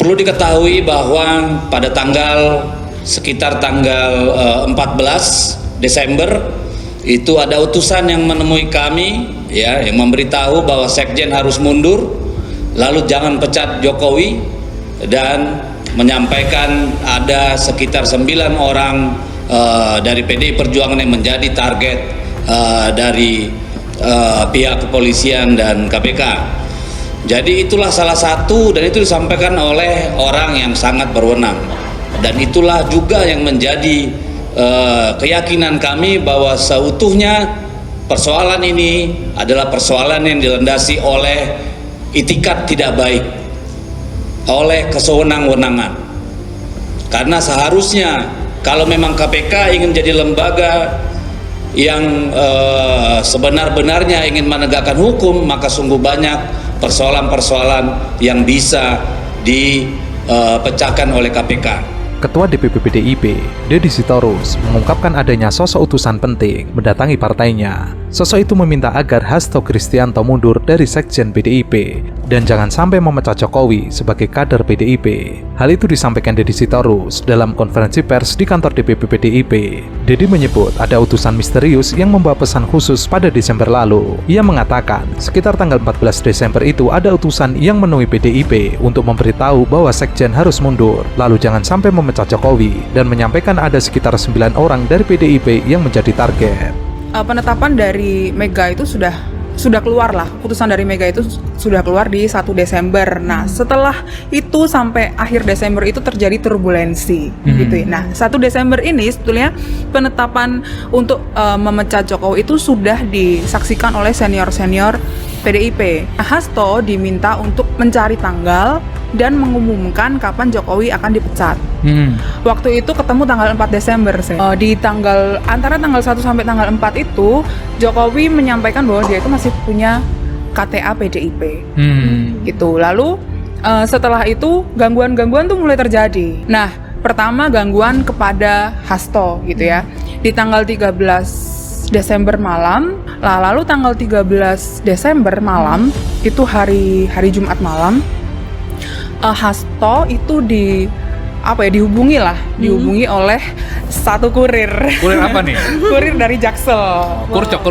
Perlu diketahui bahwa pada sekitar tanggal 14 Desember itu ada utusan yang menemui kami, ya, yang memberitahu bahwa Sekjen harus mundur, lalu jangan pecat Jokowi, dan menyampaikan ada sekitar 9 orang dari PDI Perjuangan yang menjadi target dari pihak kepolisian dan KPK. Jadi itulah salah satu, dan itu disampaikan oleh orang yang sangat berwenang, dan itulah juga yang menjadi keyakinan kami bahwa seutuhnya persoalan ini adalah persoalan yang dilandasi oleh itikat tidak baik, oleh kesewenang-wenangan. Karena seharusnya kalau memang KPK ingin jadi lembaga yang sebenar-benarnya ingin menegakkan hukum, maka sungguh banyak persoalan-persoalan yang bisa dipecahkan oleh KPK. Ketua DPP PDIP, Deddy Sitorus, mengungkapkan adanya sosok utusan penting mendatangi partainya. Sosok itu meminta agar Hasto Kristianto mundur dari Sekjen PDIP dan jangan sampai memecat Jokowi sebagai kader PDIP. Hal itu disampaikan Deddy Sitorus dalam konferensi pers di kantor DPP PDIP. Deddy menyebut ada utusan misterius yang membawa pesan khusus pada Desember lalu. Ia mengatakan sekitar tanggal 14 Desember itu ada utusan yang menemui PDIP untuk memberitahu bahwa Sekjen harus mundur, lalu jangan sampai memecat Jokowi, dan menyampaikan ada sekitar 9 orang dari PDIP yang menjadi target. Penetapan dari Mega itu sudah keluar lah, keputusan dari Mega itu sudah keluar di 1 Desember. Nah, setelah itu sampai akhir Desember itu terjadi turbulensi gitu ya. Nah, 1 Desember ini sebetulnya penetapan untuk memecat Jokowi itu sudah disaksikan oleh senior-senior PDIP. Hasto diminta untuk mencari tanggal dan mengumumkan kapan Jokowi akan dipecat. Waktu itu ketemu tanggal 4 Desember. Di antara tanggal 1 sampai tanggal 4 itu Jokowi menyampaikan bahwa dia itu masih punya KTA PDIP. Gitu. Lalu setelah itu gangguan-gangguan tuh mulai terjadi. Nah, pertama gangguan kepada Hasto gitu ya. Di tanggal 13 Desember malam, lalu tanggal 13 Desember malam itu hari Jumat malam, Hasto itu dihubungi oleh satu kurir. Kurir apa nih? Kurir dari Jaksel. Kurcok.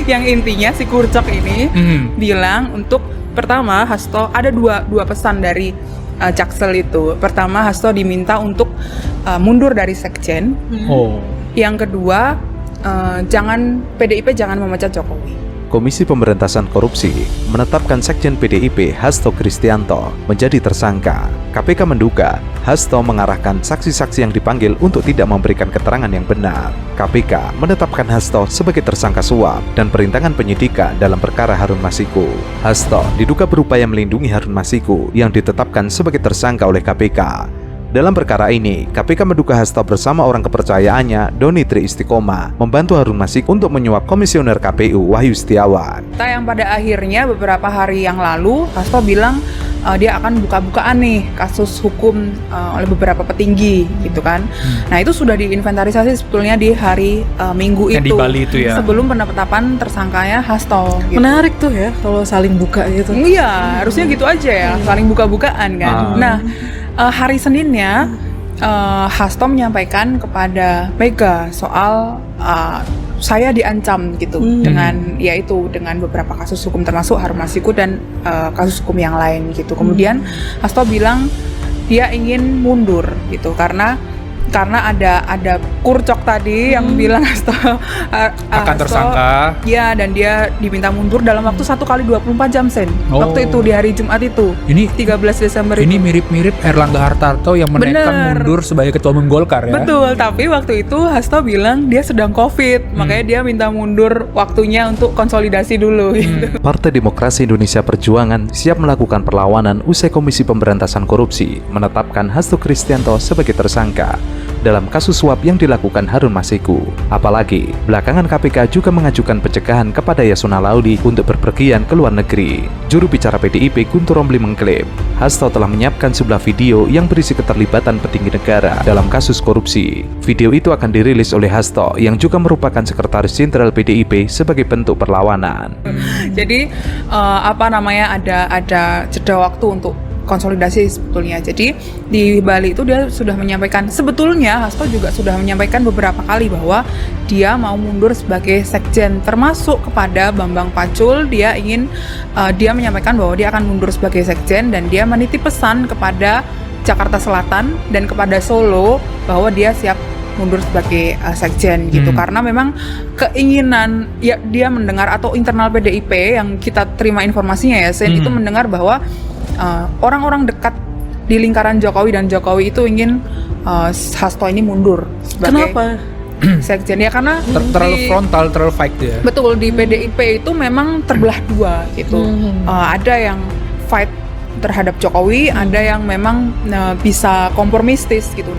Yang intinya si Kurcok ini bilang untuk pertama Hasto ada dua pesan dari Jaksel itu. Pertama, Hasto diminta untuk mundur dari Sekjen. Yang kedua, PDIP jangan memecat Jokowi. Komisi Pemberantasan Korupsi menetapkan Sekjen PDIP Hasto Kristianto menjadi tersangka. KPK menduga Hasto mengarahkan saksi-saksi yang dipanggil untuk tidak memberikan keterangan yang benar. KPK menetapkan Hasto sebagai tersangka suap dan perintangan penyidikan dalam perkara Harun Masiku. Hasto diduga berupaya melindungi Harun Masiku yang ditetapkan sebagai tersangka oleh KPK. Dalam perkara ini, KPK menduga Hasto bersama orang kepercayaannya, Doni Tri Istiqomah, membantu Harun Masiku untuk menyuap Komisioner KPU Wahyu Setiawan. Yang pada akhirnya beberapa hari yang lalu, Hasto bilang dia akan buka-bukaan nih kasus hukum oleh beberapa petinggi gitu kan. Nah, itu sudah diinventarisasi sebetulnya di hari Minggu itu. Di Bali itu ya. Sebelum penetapan tersangkanya Hasto. Gitu. Menarik tuh ya kalau saling buka gitu. Iya, harusnya gitu aja ya, saling buka-bukaan kan. Nah, hari Seninnya Hasto menyampaikan kepada Mega soal saya diancam gitu dengan beberapa kasus hukum termasuk Harun Masiku dan kasus hukum yang lain gitu. Kemudian Hasto bilang dia ingin mundur gitu karena ada Kurcok tadi yang bilang Hasto akan tersangka. Ya, dan dia diminta mundur dalam waktu 1 kali 24 jam waktu itu di hari Jumat itu. Ini 13 Desember ini itu. mirip-mirip Erlangga Hartarto yang menaikkan mundur sebagai ketua umum Golkar ya. Betul, tapi waktu itu Hasto bilang dia sedang COVID, makanya dia minta mundur waktunya untuk konsolidasi dulu gitu. Partai Demokrasi Indonesia Perjuangan siap melakukan perlawanan usai Komisi Pemberantasan Korupsi menetapkan Hasto Kristianto sebagai tersangka. dalam kasus suap yang dilakukan Harun Masiku. Apalagi, belakangan KPK juga mengajukan pencegahan kepada Yasona Lauli untuk berpergian ke luar negeri. Juru bicara PDIP Guntur Romli mengklaim, Hasto telah menyiapkan sebuah video yang berisi keterlibatan petinggi negara dalam kasus korupsi. Video itu akan dirilis oleh Hasto yang juga merupakan sekretaris jenderal PDIP sebagai bentuk perlawanan. Jadi ada jeda waktu untuk konsolidasi sebetulnya. Jadi di Bali itu dia sudah menyampaikan, sebetulnya Hasto juga sudah menyampaikan beberapa kali bahwa dia mau mundur sebagai sekjen, termasuk kepada Bambang Pacul. Dia menyampaikan bahwa dia akan mundur sebagai sekjen dan dia menitip pesan kepada Jakarta Selatan dan kepada Solo bahwa dia siap mundur sebagai sekjen gitu, karena memang keinginan ya dia mendengar, atau internal PDIP yang kita terima informasinya ya Sen, itu mendengar bahwa orang-orang dekat di lingkaran Jokowi dan Jokowi itu ingin Hasto ini mundur sebagai sekjen ya, karena Terlalu frontal, terlalu fight ya. betul di PDIP itu memang terbelah dua gitu. Ada yang fight terhadap Jokowi, ada yang memang bisa kompromistis gitu.